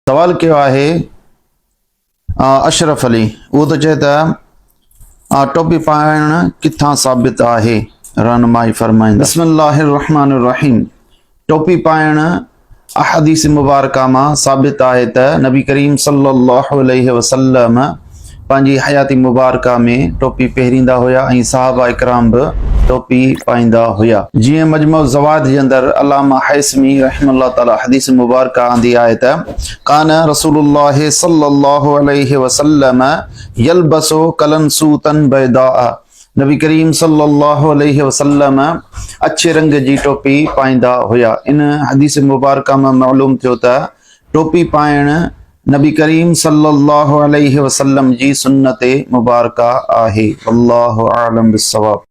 सवाल कयो आहे अशरफ अली, वो तो चए त टोपी पाइण किथां साबित आहे, रहनुमाई फरमाईंदा। बिस्मिल्लाहिर्रहमानिर्रहीम। टोपी पाइण अहदीस मुबारका मां साबित आहे त नबी करीम सल्लल्लाहु अलैहि वसल्लम पंहिंजी हयाती मुबारका में टोपी पहिरींदा हुया ऐं सहाबा इकराम बि टोपी पाईंदा हुया। जीअं मजमू ज़वाद जे अंदरि अल्लामा हैसमी रहमतुल्लाह ताला हदीस मुबारका आंदी आहे त कान रसूलुल्लाह सल्लल्लाहु अलैहि वसल्लम यलबसु कलनसूतन बैदा। नबी करीम सल्लल्लाहु अलैहि वसल्लम अच्छे रंग जी टोपी पाईंदा हुया। इन हदीस मुबारका में मालूम थियो त टोपी पाइण नबी करीम सल्लल्लाहु अलैहि वसल्लम जी सुन्नत मुबारका आहे। अल्लाहु आलम बिस्सवाब।